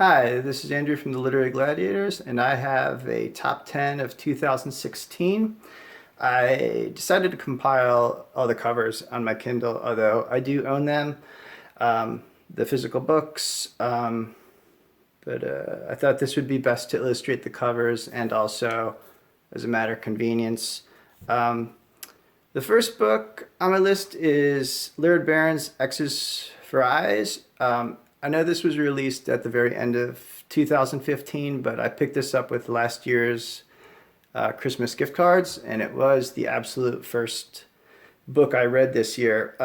Hi, this is Andrew from the Literary Gladiators, and I have a top 10 of 2016. I decided to compile all the covers on my Kindle, although I do own them, the physical books, but I thought this would be best to illustrate the covers and also as a matter of convenience. Um, the first book on my list is Laird Barron's X's for Eyes. I know this was released at the very end of 2015, but I picked this up with last year's Christmas gift cards, and it was the absolute first book I read this year.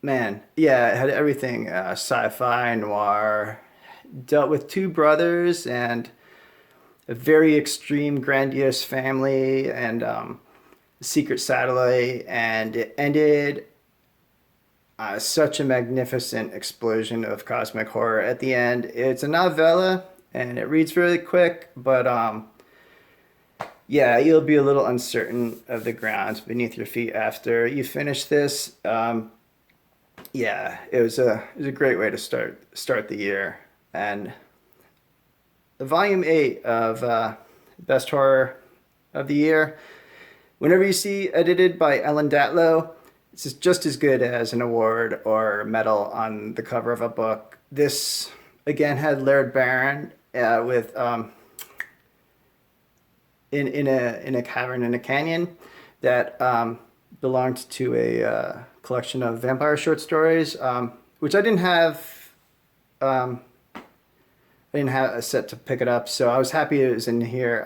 Man, yeah, it had everything, sci-fi, noir, dealt with two brothers and a very extreme, grandiose family, and secret satellite, and it ended such a magnificent explosion of cosmic horror at the end. It's a novella and it reads really quick, but yeah, you'll be a little uncertain of the ground beneath your feet after you finish this. Yeah, it was a great way to start the year. And the volume 8 of Best Horror of the Year, whenever you see edited by Ellen Datlow, it's just as good as an award or medal on the cover of a book. This again had Laird Barron with in a cavern in a canyon that belonged to a collection of vampire short stories, which I didn't have. I didn't have a set to pick it up, so I was happy it was in here.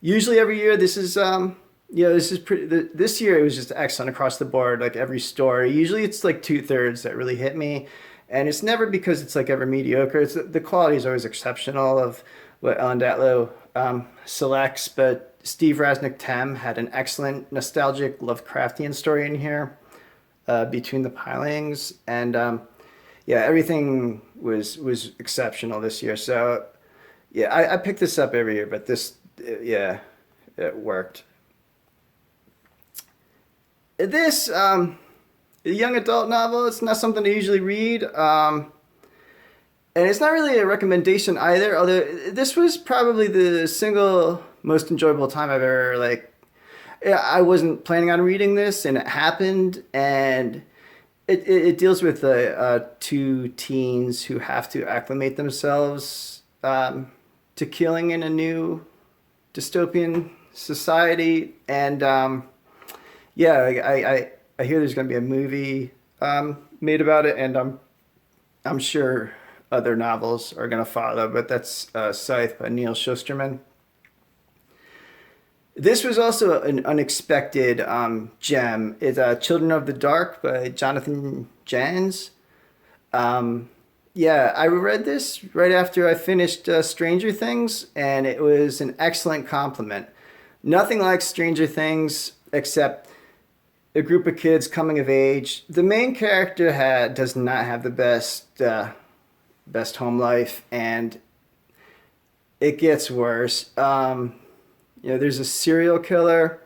Usually every year this is this is pretty. This year it was just excellent across the board, like every story. Usually it's like two-thirds that really hit me, and it's never because it's like ever mediocre. It's the quality is always exceptional of what Ellen Datlow selects. But Steve Rasnick-Tem had an excellent nostalgic Lovecraftian story in here, Between the Pilings, and yeah, everything was exceptional this year. So yeah, I pick this up every year, but this yeah, it worked. This a young adult novel. It's not something I usually read, and it's not really a recommendation either. Although this was probably the single most enjoyable time I've ever like. Yeah, I wasn't planning on reading this, and it happened, and it deals with two teens who have to acclimate themselves to killing in a new dystopian society, and yeah, I hear there's going to be a movie made about it, and I'm sure other novels are going to follow. But that's Scythe by Neil Shusterman. This was also an unexpected gem. It's Children of the Dark by Jonathan Jans. Yeah, I read this right after I finished Stranger Things, and it was an excellent compliment. Nothing like Stranger Things except a group of kids coming of age. The main character does not have the best home life, and it gets worse. There's a serial killer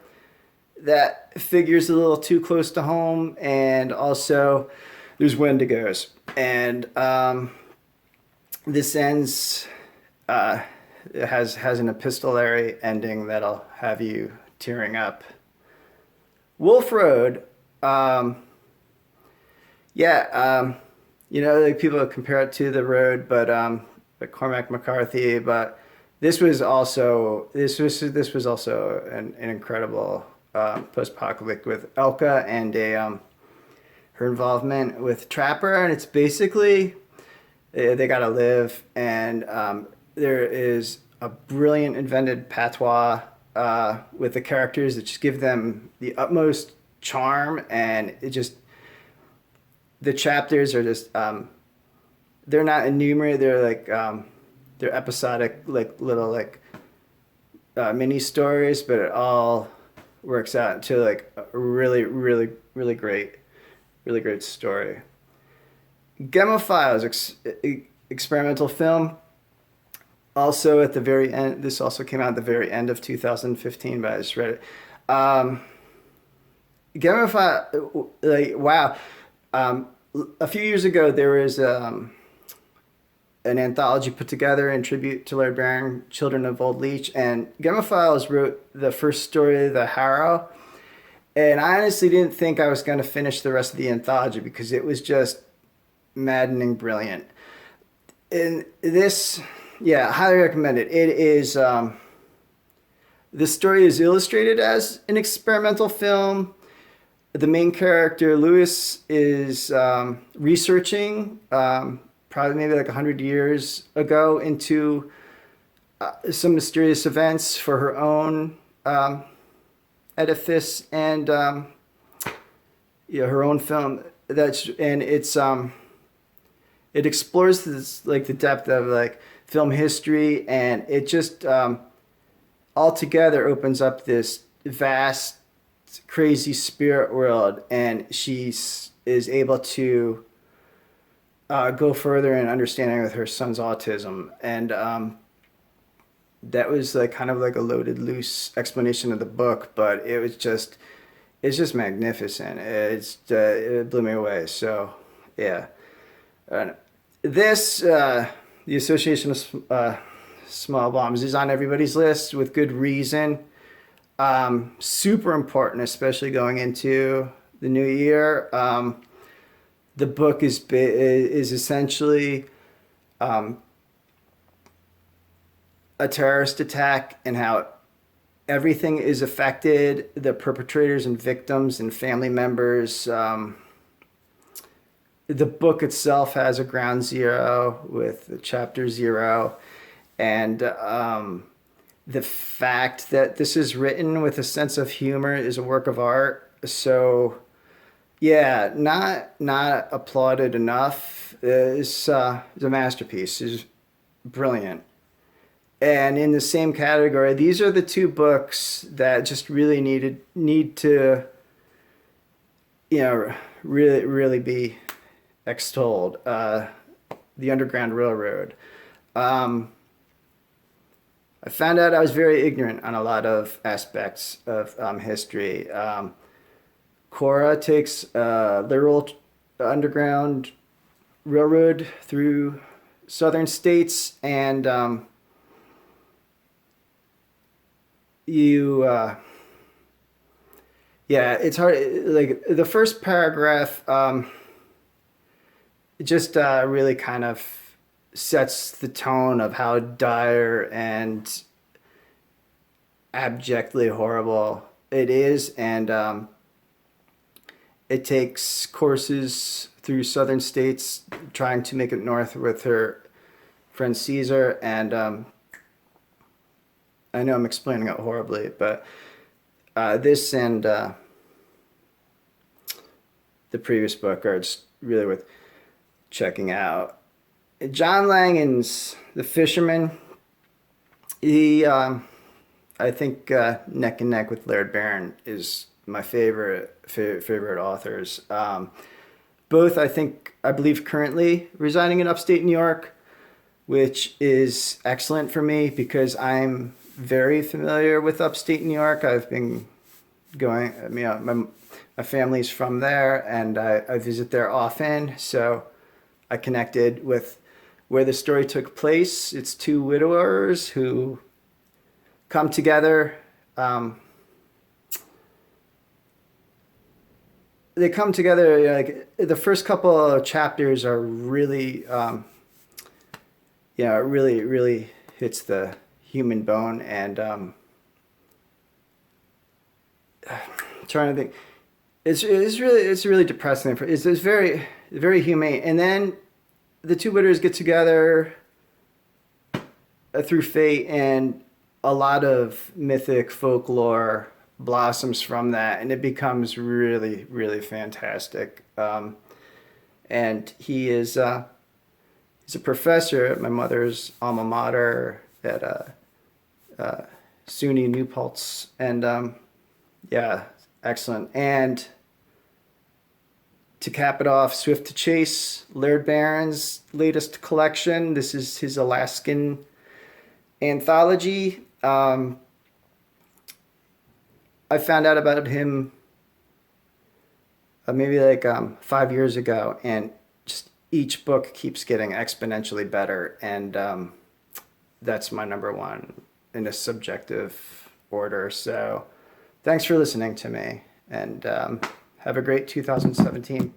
that figures a little too close to home, and also there's Wendigos. And this ends. It has an epistolary ending that'll have you tearing up. Wolf Road, yeah, like people compare it to The Road, but Cormac McCarthy. But this was also an incredible post-apocalyptic with Elka and her involvement with Trapper, and it's basically they gotta live, and there is a brilliant invented patois with the characters that just give them the utmost charm, and it just the chapters are just they're not enumerated, they're like they're episodic, like little like mini stories, but it all works out into like a really great story. Gamma Files, experimental film. Also at the very end, this also came out at the very end of 2015, but I just read it. Gamma File, like wow. A few years ago, there was an anthology put together in tribute to Laird Barron, Children of Old Leech. And Gemma Files wrote the first story, The Harrow. And I honestly didn't think I was going to finish the rest of the anthology because it was just maddening brilliant. And this, yeah, highly recommend it. It is, the story is illustrated as an experimental film. The main character, Lewis, is researching, probably maybe like 100 years ago, into some mysterious events for her own edifice and her own film. It explores this, like, the depth of like film history, and it just altogether opens up this vast, crazy spirit world, and is able to go further in understanding with her son's autism. And that was like kind of like a loaded, loose explanation of the book, but it's just magnificent. It blew me away. So yeah, the Association of Small Bombs is on everybody's list with good reason. Super important, especially going into the new year. The book is essentially a terrorist attack, and how everything is affected, the perpetrators and victims and family members. The book itself has a ground zero with chapter 0, and the fact that this is written with a sense of humor is a work of art. So yeah, not applauded need It's a masterpiece. It's brilliant. And in the same category, these are the two books that just really need to, really be extolled. The Underground Railroad. I found out I was very ignorant on a lot of aspects of history. Cora takes the literal Underground Railroad through southern states, and it's hard. Like the first paragraph, just really kind of sets the tone of how dire and abjectly horrible it is, and it takes courses through southern states, trying to make it north with her friend Caesar. And I know I'm explaining it horribly, but this and the previous book are just really worth checking out. John Langan's The Fisherman, he, I think, neck and neck with Laird Barron, is my favorite authors. Both, I believe, currently residing in upstate New York, which is excellent for me because I'm very familiar with upstate New York. I've been going, my family's from there, and I visit there often. So I connected with where the story took place. It's two widowers who come together. They come together, like, the first couple of chapters are really, it really hits the human bone, and trying to think, it's really depressing. It's very, very humane. And then the two widowers get together through fate, and a lot of mythic folklore blossoms from that, and it becomes really, really fantastic. And he's a professor at my mother's alma mater at SUNY New Paltz, and excellent. And to cap it off, Swift to Chase, Laird Barron's latest collection. This is his Alaskan Anthology. I found out about him maybe like 5 years ago, and just each book keeps getting exponentially better, and that's my number one in a subjective order. So thanks for listening to me, and have a great 2017.